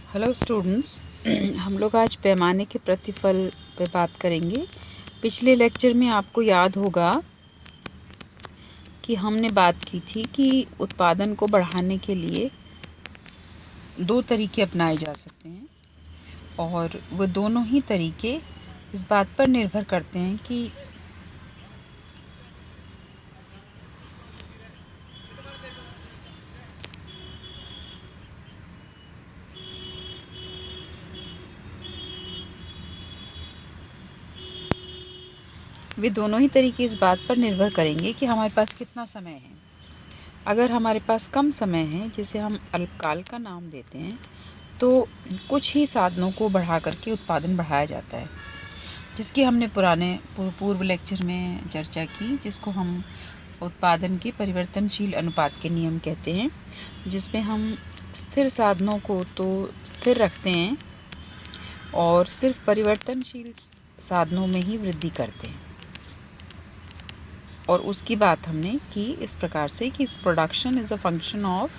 Hello students. हम लोग आज पैमाने के प्रतिफल पे बात करेंगे। पिछले लेक्चर में आपको याद होगा कि हमने बात की थी कि उत्पादन को बढ़ाने के लिए दो तरीके अपनाए जा सकते हैं और वो दोनों ही तरीके इस बात पर निर्भर करते हैं कि इस बात पर निर्भर करेंगे कि हमारे पास कितना समय है। अगर हमारे पास कम समय है, जिसे हम अल्पकाल का नाम देते हैं, तो कुछ ही साधनों को बढ़ा करके उत्पादन बढ़ाया जाता है, जिसकी हमने पूर्व लेक्चर में चर्चा की, जिसको हम उत्पादन के परिवर्तनशील अनुपात के नियम कहते हैं, जिसमें हम स्थिर साधनों को तो स्थिर रखते हैं और सिर्फ परिवर्तनशील साधनों में ही वृद्धि करते हैं। और उसकी बात हमने की इस प्रकार से कि production is a function of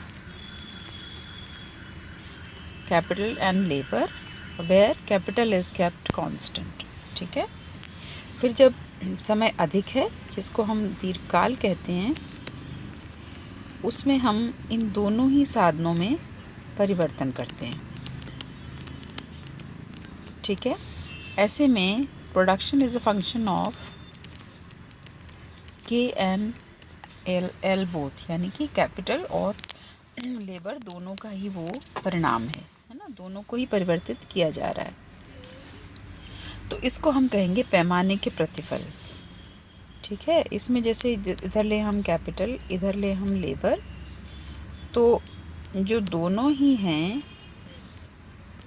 capital and labour where capital is kept constant. ठीक है। फिर जब समय अधिक है, जिसको हम दीर्घकाल कहते हैं, उसमें हम इन दोनों ही साधनों में परिवर्तन करते हैं। ठीक है। ऐसे में production is a function of के एन एल बोथ, यानी कि कैपिटल और लेबर दोनों का ही वो परिणाम है ना, दोनों को ही परिवर्तित किया जा रहा है। तो इसको हम कहेंगे पैमाने के प्रतिफल। ठीक है। इसमें जैसे इधर ले हम कैपिटल, इधर ले हम लेबर, तो जो दोनों ही हैं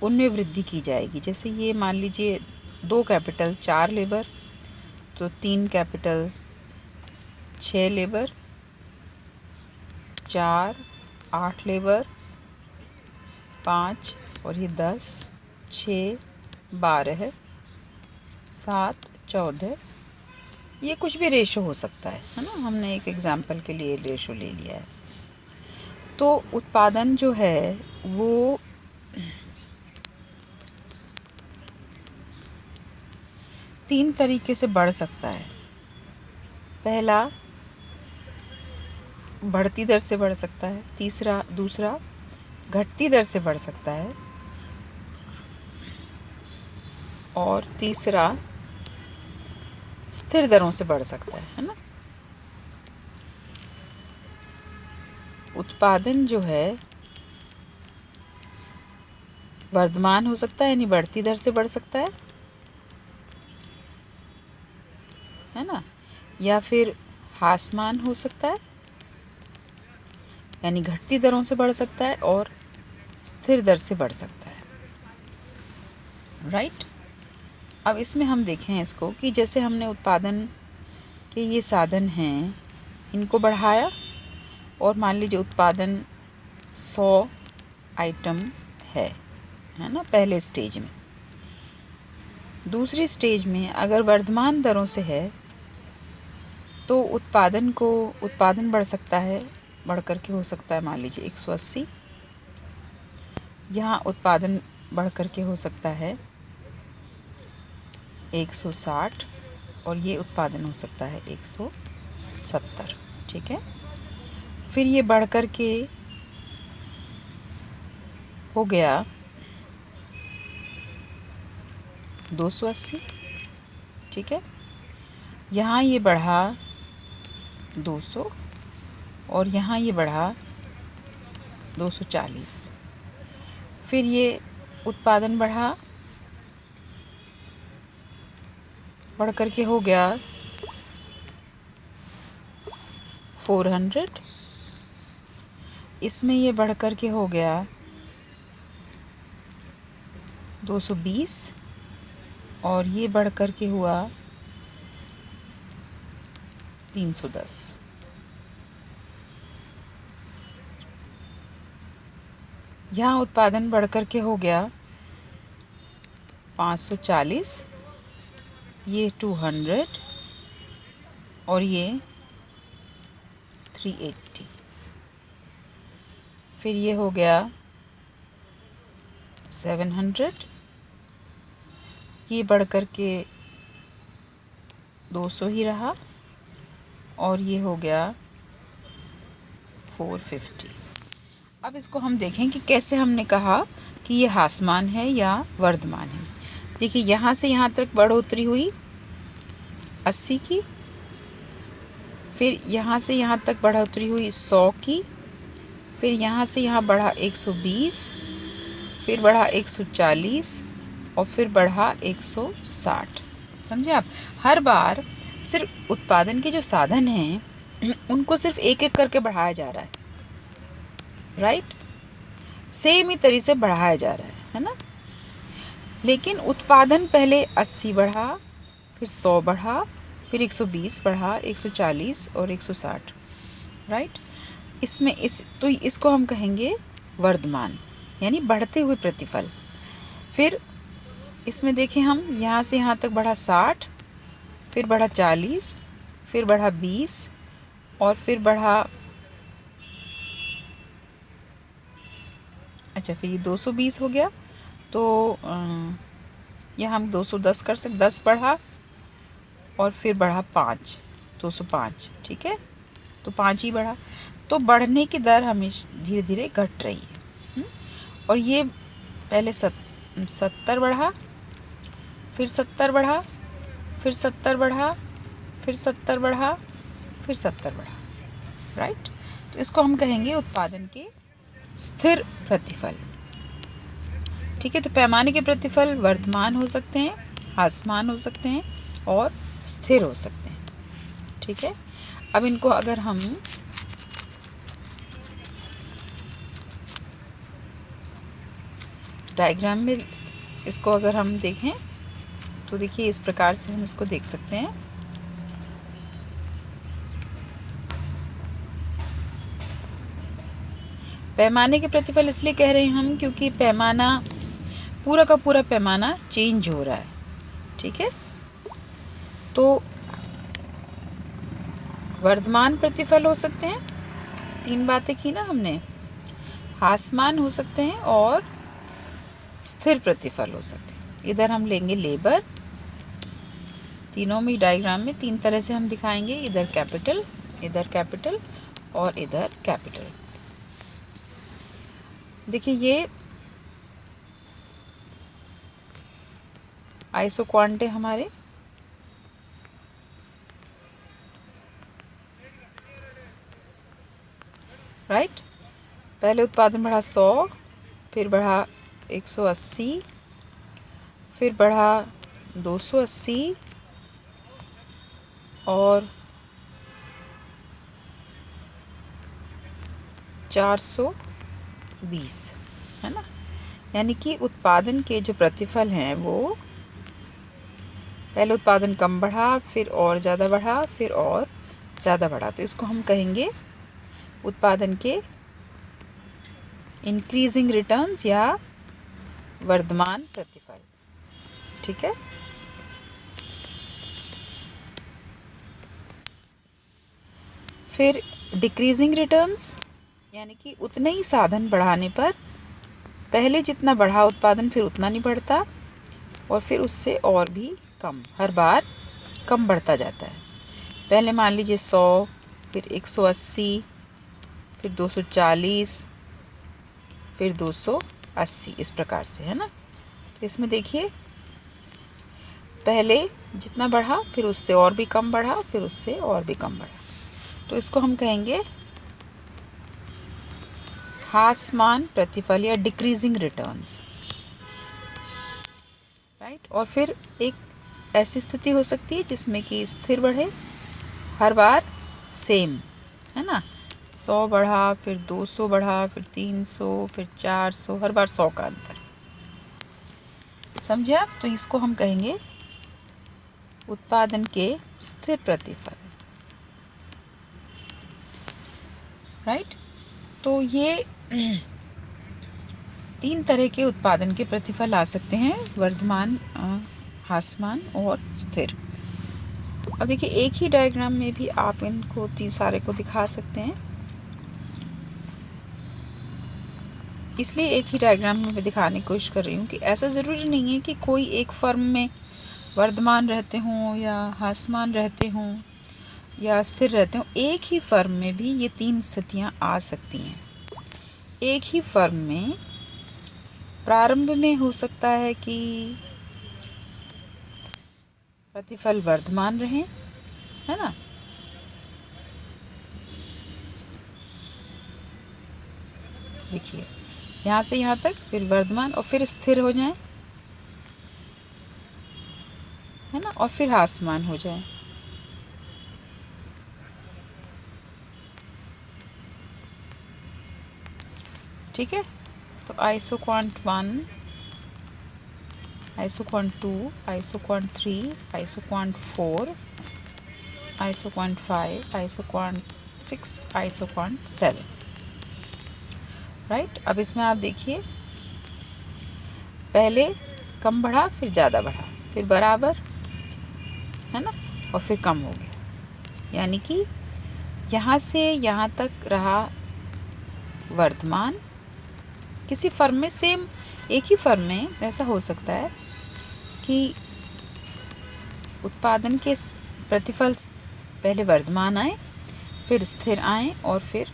उनमें वृद्धि की जाएगी। जैसे ये मान लीजिए 2 कैपिटल 4 लेबर, तो 3 कैपिटल 6 लेबर, 4 8 लेबर, 5 और ये 10, 6 12, 7 14, ये कुछ भी रेशो हो सकता है ना। हमने एक एग्जाम्पल के लिए रेशो ले लिया है। तो उत्पादन जो है वो तीन तरीके से बढ़ सकता है। पहला, बढ़ती दर से बढ़ सकता है। दूसरा घटती दर से बढ़ सकता है, और तीसरा स्थिर दरों से बढ़ सकता है ना। उत्पादन जो है वर्धमान हो सकता है, यानी बढ़ती दर से बढ़ सकता है ना, या फिर ह्रासमान हो सकता है, यानी घटती दरों से बढ़ सकता है, और स्थिर दर से बढ़ सकता है। राइट। अब इसमें हम देखें इसको कि जैसे हमने उत्पादन के ये साधन हैं, इनको बढ़ाया, और मान लीजिए उत्पादन 100 आइटम है ना, पहले स्टेज में। दूसरी स्टेज में अगर वर्धमान दरों से है, तो उत्पादन बढ़ सकता है, बढ़ कर के हो सकता है मान लीजिए 180। यहाँ उत्पादन बढ़ कर के हो सकता है 160, और ये उत्पादन हो सकता है 170। ठीक है। फिर ये बढ़ कर के हो गया 280। ठीक है। यहाँ ये बढ़ा 200, और यहाँ ये बढ़ा 240। फिर ये उत्पादन बढ़ कर के हो गया 400। इसमें ये बढ़ कर के हो गया 220, और ये बढ़ कर के हुआ 310। यहाँ उत्पादन बढ़ कर के हो गया 540, ये 200, और ये 380। फिर ये हो गया 700, ये बढ़ कर के 200 ही रहा, और ये हो गया 450। अब इसको हम देखें कि कैसे हमने कहा कि ये ह्रासमान है या वर्धमान है। देखिए यहाँ से यहाँ तक बढ़ोतरी हुई 80 की, फिर यहाँ से यहाँ तक बढ़ोतरी हुई 100 की, फिर यहाँ से यहाँ बढ़ा 120, फिर बढ़ा 140 और फिर बढ़ा 160। समझे आप? हर बार सिर्फ उत्पादन के जो साधन हैं उनको सिर्फ एक एक करके बढ़ाया जा रहा है, राइट? सेम ही तरीके से बढ़ाया जा रहा है ना? लेकिन उत्पादन पहले 80 बढ़ा, फिर 100 बढ़ा, फिर 120 बढ़ा, 140 और 160, राइट? इसमें इसको हम कहेंगे वर्धमान, यानी बढ़ते हुए प्रतिफल। फिर इसमें देखें हम यहाँ से यहाँ तक बढ़ा 60, फिर बढ़ा 40, फिर बढ़ा 20 और फिर बढ़ा, अच्छा फिर ये 220 हो गया, तो यहाँ हम 210 कर सकते, 10 बढ़ा और फिर बढ़ा 5, 205, ठीक है? तो 5 ही बढ़ा। तो बढ़ने की दर हमेशा धीरे धीरे घट रही है। और ये पहले 70 बढ़ा, फिर 70 बढ़ा, फिर 70 बढ़ा, फिर 70 बढ़ा, फिर 70 बढ़ा, राइट? तो इसको हम कहेंगे उत्पादन के स्थिर प्रतिफल, ठीक है? तो पैमाने के प्रतिफल वर्धमान हो सकते हैं, ह्रासमान हो सकते हैं और स्थिर हो सकते हैं, ठीक है? अब इनको अगर हम डायग्राम में इसको अगर हम देखें तो देखिए इस प्रकार से हम इसको देख सकते हैं। पैमाने के प्रतिफल इसलिए कह रहे हैं हम क्योंकि पैमाना, पूरा का पूरा पैमाना चेंज हो रहा है, ठीक है? तो वर्धमान प्रतिफल हो सकते हैं, 3 बातें की ना हमने, ह्रासमान हो सकते हैं और स्थिर प्रतिफल हो सकते हैं। इधर हम लेंगे लेबर, तीनों में डायग्राम में 3 तरह से हम दिखाएंगे, इधर कैपिटल और इधर कैपिटल। देखिए ये आइसो क्वांटे हमारे, राइट? पहले उत्पादन बढ़ा 100, फिर बढ़ा 180, फिर बढ़ा 280 और 420, है ना? यानी कि उत्पादन के जो प्रतिफल हैं वो पहले उत्पादन कम बढ़ा, फिर और ज़्यादा बढ़ा, फिर और ज़्यादा बढ़ा। तो इसको हम कहेंगे उत्पादन के इंक्रीजिंग रिटर्न्स या वर्धमान प्रतिफल, ठीक है? फिर डिक्रीजिंग रिटर्न्स, यानी कि उतने ही साधन बढ़ाने पर पहले जितना बढ़ा उत्पादन फिर उतना नहीं बढ़ता और फिर उससे और भी कम, हर बार कम बढ़ता जाता है। पहले मान लीजिए 100, फिर 180, फिर 240, फिर 280, इस प्रकार से, है ना? तो इसमें देखिए पहले जितना बढ़ा फिर उससे और भी कम बढ़ा, फिर उससे और भी कम बढ़ा। तो इसको हम कहेंगे ह्रासमान प्रतिफल या डिक्रीजिंग रिटर्न्स, राइट? और फिर एक ऐसी स्थिति हो सकती है जिसमें कि स्थिर बढ़े, हर बार सेम, है ना? 100 बढ़ा, फिर 200 बढ़ा, फिर 300, फिर 400, हर बार 100 का अंतर। समझे आप? तो इसको हम कहेंगे उत्पादन के स्थिर प्रतिफल, राइट? तो ये 3 तरह के उत्पादन के प्रतिफल आ सकते हैं, वर्धमान, ह्रासमान और स्थिर। अब देखिए एक ही डायग्राम में भी आप इनको 3 सारे को दिखा सकते हैं। इसलिए एक ही डायग्राम में मैं दिखाने की कोशिश कर रही हूँ कि ऐसा ज़रूरी नहीं है कि कोई एक फर्म में वर्धमान रहते हों या ह्रासमान रहते हों या स्थिर रहते हों। एक ही फर्म में भी ये तीन स्थितियाँ आ सकती हैं। एक ही फर्म में प्रारंभ में हो सकता है कि प्रतिफल वर्धमान रहे, है ना, देखिए यहाँ से यहाँ तक, फिर वर्धमान और फिर स्थिर हो जाए, है ना, और फिर ह्रासमान हो जाए। ठीक है, तो isoquant 1, isoquant 2, isoquant 3, isoquant 4, isoquant 5, isoquant 6, isoquant 7। Right, अब इसमें आप देखिए पहले कम बढ़ा, फिर ज़्यादा बढ़ा, फिर बराबर, है ना, और फिर कम हो गया। यानी कि यहाँ से यहाँ तक रहा वर्धमान। किसी फर्म में सेम, एक ही फर्म में ऐसा हो सकता है कि उत्पादन के प्रतिफल पहले वर्धमान आए, फिर स्थिर आए और फिर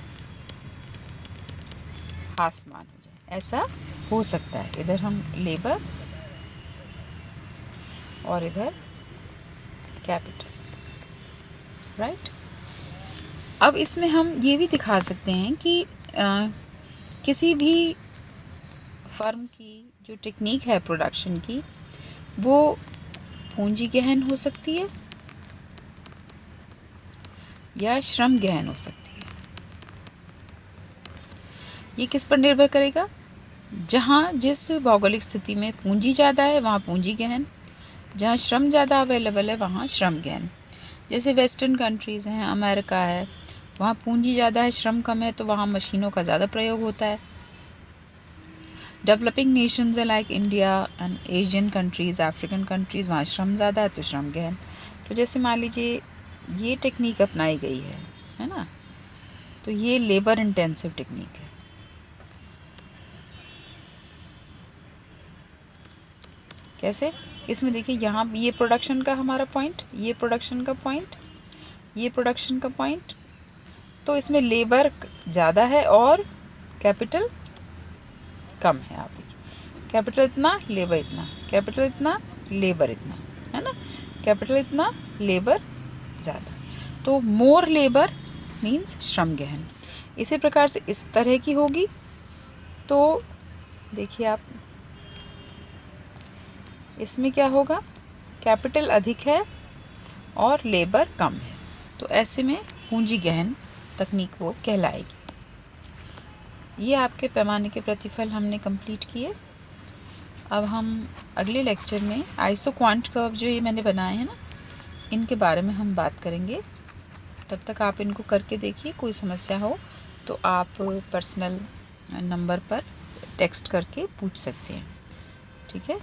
ह्रासमान हो जाए। ऐसा हो सकता है। इधर हम लेबर और इधर कैपिटल। राइट, अब इसमें हम ये भी दिखा सकते हैं कि किसी भी फर्म की जो टेक्निक है प्रोडक्शन की, वो पूंजी गहन हो सकती है या श्रम गहन हो सकती है। ये किस पर निर्भर करेगा? जहाँ जिस भौगोलिक स्थिति में पूंजी ज़्यादा है वहाँ पूंजी गहन, जहाँ श्रम ज़्यादा अवेलेबल है वहाँ श्रम गहन। जैसे वेस्टर्न कंट्रीज़ हैं, अमेरिका है, वहाँ पूंजी ज़्यादा है, श्रम कम है, तो वहाँ मशीनों का ज़्यादा प्रयोग होता है। डेवलपिंग नेशंस है like India and Asian countries, African countries, वहाँ श्रम ज़्यादा है तो श्रम गहन। तो जैसे मान लीजिए ये टेक्निक अपनाई गई है ना, तो ये लेबर इंटेंसिव टेक्निक है। कैसे? इसमें देखिए यहाँ ये प्रोडक्शन का हमारा पॉइंट, ये प्रोडक्शन का पॉइंट, ये प्रोडक्शन का पॉइंट, तो इसमें लेबर ज़्यादा है और कैपिटल कम है। आप देखिए कैपिटल इतना, लेबर इतना, कैपिटल इतना, लेबर इतना, है ना, कैपिटल इतना, लेबर ज़्यादा, तो मोर लेबर मीन्स श्रम गहन। इसी प्रकार से इस तरह की होगी तो देखिए आप इसमें क्या होगा, कैपिटल अधिक है और लेबर कम है, तो ऐसे में पूंजी गहन तकनीक वो कहलाएगी। ये आपके पैमाने के प्रतिफल हमने कंप्लीट किए। अब हम अगले लेक्चर में आइसोक्वांट कर्व जो ये मैंने बनाए हैं ना, इनके बारे में हम बात करेंगे। तब तक आप इनको करके देखिए। कोई समस्या हो तो आप पर्सनल नंबर पर टेक्स्ट करके पूछ सकते हैं। ठीक है।